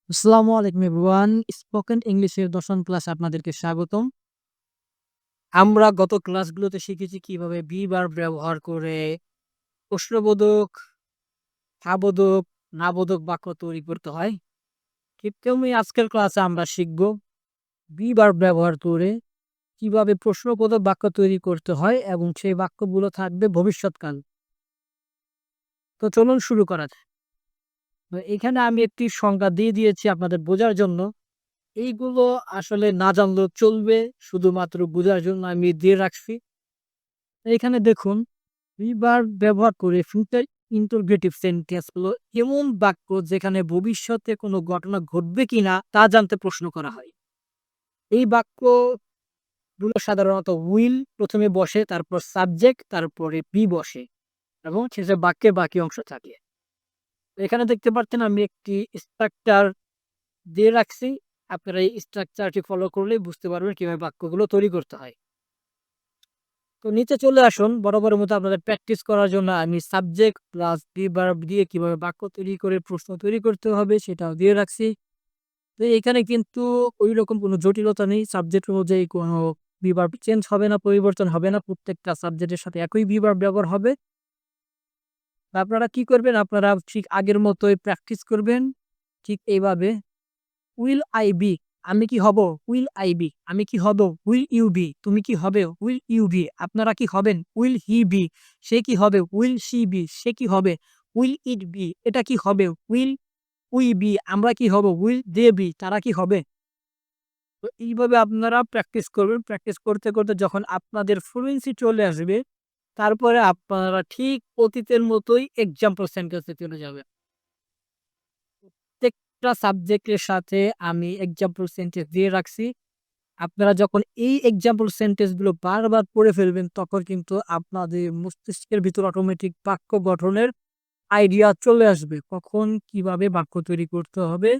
আসসালামু আলাইকুম everyone. Spoken ইংলিশের ১০ম ক্লাসে আপনাদেরকে স্বাগতম। আমরা গত ক্লাসগুলোতে শিখেছি কিভাবে বি ভার্ব ব্যবহার করে প্রশ্নবোধক, হ্যাঁবোধক, না-বোধক বাক্য তৈরি করতে হয়। ঠিক তেমনি আজকের ক্লাসে আমরা শিখব বি ভার্ব ব্যবহার করে কিভাবে প্রশ্নবোধক বাক্য তৈরি করতে হয় এবং সেই বাক্যগুলো থাকবে ভবিষ্যৎকাল। তো চলুন শুরু করা যাক। তো এখানে আমি একটি সংজ্ঞা দিয়ে দিয়েছি আপনাদের বোঝার জন্য। এইগুলো আসলে না জানলেও চলবে। শুধুমাত্র বোঝার জন্য আমি দিয়ে রাখছি। এখানে দেখুন, রিভার্ব ব্যবহার করে ফিউচার ইন্টারোগেটিভ সেন্টেন্স হলো এমন বাক্য যেখানে ভবিষ্যতে কোনো ঘটনা ঘটবে কিনা তা জানতে প্রশ্ন করা হয়। এই বাক্যগুলো সাধারণত উইল প্রথমে বসে, তারপর সাবজেক্ট, তারপরে বি বসে এবং শেষে বাক্যের বাকি অংশ থাকে। এখানে দেখতে পাচ্ছেন আমি একটি স্ট্রাকচার দিয়ে রাখছি। আপনারা এই স্ট্রাকচারটি ফলো করলেই বুঝতে পারবেন কিভাবে বাক্যগুলো তৈরি করতে হয়। তো নিচে চলে আসুন। বরাবরের মতো আপনাদের প্র্যাকটিস করার জন্য আমি সাবজেক্ট প্লাস verb দিয়ে কিভাবে বাক্য তৈরি করে প্রশ্ন তৈরি করতে হবে সেটাও দিয়ে রাখছি। তো এখানে কিন্তু ঐরকম কোনো জটিলতা নেই। সাবজেক্ট অনুযায়ী কোনো verb চেঞ্জ হবে না, পরিবর্তন হবে না। প্রত্যেকটা সাবজেক্টের সাথে একই verb ব্যবহার হবে। তো আপনারা কি করবেন? আপনারা ঠিক আগের মতোই প্র্যাকটিস করবেন। ঠিক এইভাবে উইল আই বি, আমি কি হব? উইল আই বি, আমি কি হব? উইল ইউ বি, তুমি কি হবে? উইল ইউ বি, আপনারা কি হবেন? উইল হি বি, সে কি হবে? উইল শি বি, সে কি হবে? উইল ইট বি, এটা কি হবে? উইল উই বি, আমরা কি হব? উইল দে বি, তারা কি হবে? তো এইভাবে আপনারা প্র্যাকটিস করবেন। প্র্যাকটিস করতে, করতে যখন আপনাদের ফ্লুয়েন্সি চলে আসবে, তারপরে আপনারা ঠিক অতীতের মতোই এক্সাম্পল সেন্টেন্স এ চলে যাবেন। প্রত্যেকটা সাবজেক্টের সাথে আমি এক্সাম্পল সেন্টেন্স দিয়ে রাখছি। আপনারা যখন এই এক্সাম্পল সেন্টেন্স গুলো বারবার পড়ে ফেলবেন, তখন কিন্তু আপনাদের মস্তিষ্কের ভিতর অটোমেটিক বাক্য গঠনের আইডিয়া চলে আসবে। কখন কিভাবে বাক্য তৈরি করতে হবে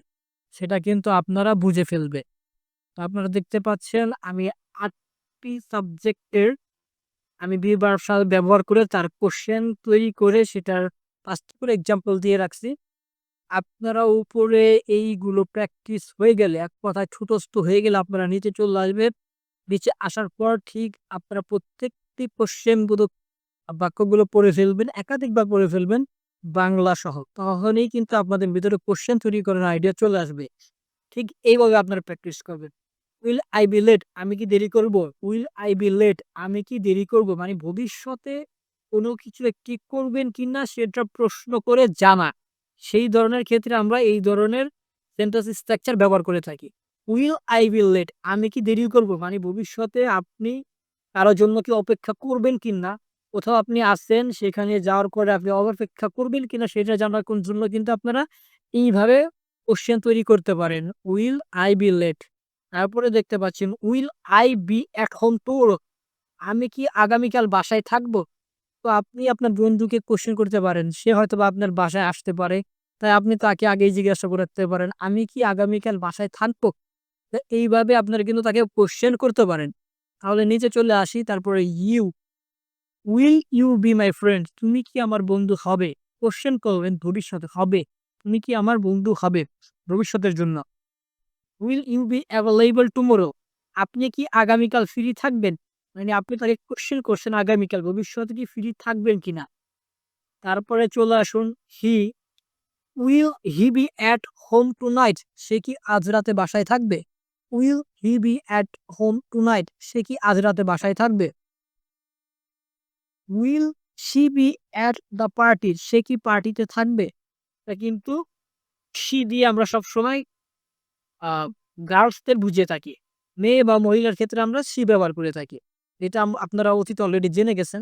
সেটা কিন্তু আপনারা বুঝে ফেলবে। তো আপনারা দেখতে পাচ্ছেন আমি ৮ টি সাবজেক্টের আমি ভার্ব ব্যবহার করে তার কোয়েশ্চেন তৈরি করে সেটার ৫ টি করে এক্সাম্পল দিয়ে রাখছি। আপনারা উপরে এইগুলো প্র্যাকটিস হয়ে গেলে, এক কথায় ঠুতস্থ হয়ে গেলে আপনারা নিচে চলে আসবেন। নিচে আসার পর ঠিক আপনারা প্রত্যেকটি কোশ্চেনবোধক বাক্যগুলো পড়ে ফেলবেন, একাধিকবার পড়ে ফেলবেন বাংলা সহ। তখনই কিন্তু আপনাদের ভিতরে কোশ্চেন তৈরি করার আইডিয়া চলে আসবে। ঠিক এইভাবে আপনারা প্র্যাকটিস করবেন। উইল আই বি লেট, আমি কি দেরি করব? উইল আই বি লেট, আমি কি দেরি করব? মানে ভবিষ্যতে কোনো কিছু একটি করবেন কিনা সেটা প্রশ্ন করে জানা। সেই ধরনের ক্ষেত্রে আমরা এই ধরনের সেন্টেন্স স্ট্রাকচার ব্যবহার করে থাকি। উইল আই বি লেট, আমি কি দেরি করব? মানে ভবিষ্যতে আপনি কারো জন্য কি অপেক্ষা করবেন কিনা? কোথাও আপনি আছেন, সেখানে যাওয়ার পরে আপনি অপেক্ষা করবেন কিনা সেটা জানার জন্য কিন্তু আপনারা এইভাবে কোয়েশ্চেন তৈরি করতে পারেন। Will I be late? তারপরে দেখতে পাচ্ছেন will I be at home tomorrow? আমি কি আগামীকাল বাসায় থাকবো? তো আপনি আপনার বন্ধুকে কোয়েশ্চেন করতে পারেন। সে হয়তোবা আপনার বাসায় আসতে পারে। তাই আপনি তাকে আগেই জিজ্ঞাসা করতে পারেন, "আমি কি আগামীকাল বাসায় থাকবো?" তো এইভাবে আপনারা কিন্তু তাকে কোয়েশ্চেন করতে পারেন। তাহলে নিচে চলে আসি। তারপরে you, will you be my friend? তুমি কি আমার বন্ধু হবে? কোয়েশ্চেন করবেন ভবিষ্যতে হবে। তুমি কি আমার বন্ধু হবে? ভবিষ্যতের জন্য। Will you be available tomorrow? আপনি কি আগামীকাল ফ্রি থাকবেন? মানে আপনি তাকে কোয়েশ্চেন করছেন আগামীকাল ভবিষ্যতে কি ফ্রি থাকবেন কিনা? তারপরে চলে আসুন he, will he be at home tonight? সে কি আজ রাতে বাসায় থাকবে? Will he be at home tonight? সে কি আজ রাতে বাসায় থাকবে? Will she be at the party? সে কি পার্টিতে থাকবে? এটা কিন্তু শি দিয়ে আমরা সবসময় আ গার্লসদের বুঝিয়ে থাকি। মেয়ে বা মহিলার ক্ষেত্রে আমরা শি ব্যবহার করে থাকি। এটা আপনারা অতীতে অলরেডি জেনে গেছেন।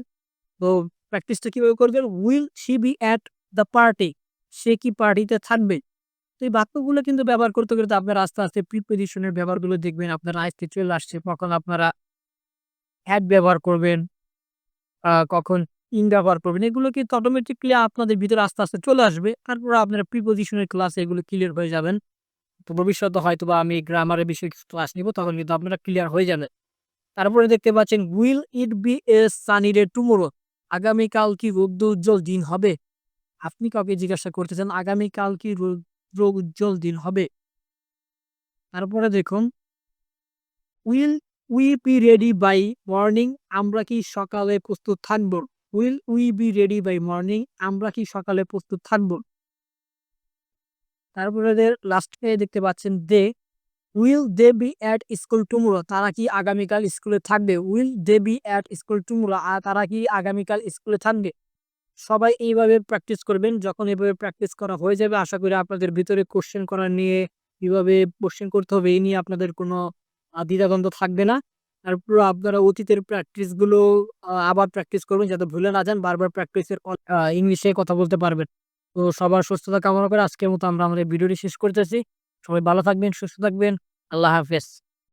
তো প্র্যাকটিসটা কিভাবে করবেন? Will she be at the party? সে কি পার্টিতে থাকবে? তো এই বাক্যগুলো কিন্তু ব্যবহার করতে, করতে আপনারা আস্তে, আস্তে প্রিপোজিশন এর ব্যবহারগুলো দেখবেন আপনার আয়ত্তে চলে আসছে। কখন আপনারা হ্যাড ব্যবহার করবেন, কখন ইন ব্যবহার করবেন। এগুলো কিন্তু অটোমেটিক্যালি আপনাদের ভিতরে আস্তে, আস্তে চলে আসবে। তারপরে আপনারা প্রিপোজিশন এর ক্লাসে এগুলো ক্লিয়ার হয়ে যাবেন। তো ভবিষ্যতে হয়তোবা আমি গ্রামারের বিষয়ে কিছু ক্লাস নিব, তখন কিন্তু আপনারা ক্লিয়ার হয়ে যাবেন। তারপরে দেখতে পাচ্ছেন will it B A sunny day tomorrow? আগামীকাল কি রৌদ্র উজ্জ্বল দিন হবে? আপনি কাউকে জিজ্ঞাসা করতেছেন আগামীকাল কি রৌদ্র উজ্জ্বল দিন হবে? তারপরে দেখুন will we be ready by morning, আমরা কি সকালে প্রস্তুত থাকবো? Will we be ready by morning, আমরা কি সকালে প্রস্তুত থাকবো? তারপরে লাস্টে দেখতে পাচ্ছেন will they be at school tomorrow, তারা কি আগামীকাল স্কুলে থাকবে? Will they be at school tomorrow, আর তারা কি আগামীকাল স্কুলে থাকবে? সবাই এইভাবে প্র্যাকটিস করবেন। যখন এভাবে প্র্যাকটিস করা হয়ে যাবে আশা করি আপনাদের ভিতরে কোশ্চেন করা নিয়ে, কিভাবে কোশ্চেন করতে হবে এই নিয়ে আপনাদের কোনো দ্বিধাদ্বন্দ্ব থাকবে না। তারপর আপনারা অতীতের প্র্যাকটিস গুলো আবার প্র্যাকটিস করবেন যাতে ভুলে না যান। বারবার প্র্যাকটিসের ইংলিশে কথা বলতে পারবেন। তো সবার সুস্থতা কামনা করে আজকের মতো আমরা আমাদের ভিডিওটি শেষ করতেছি। সবাই ভালো থাকবেন, সুস্থ থাকবেন। আল্লাহ হাফেজ।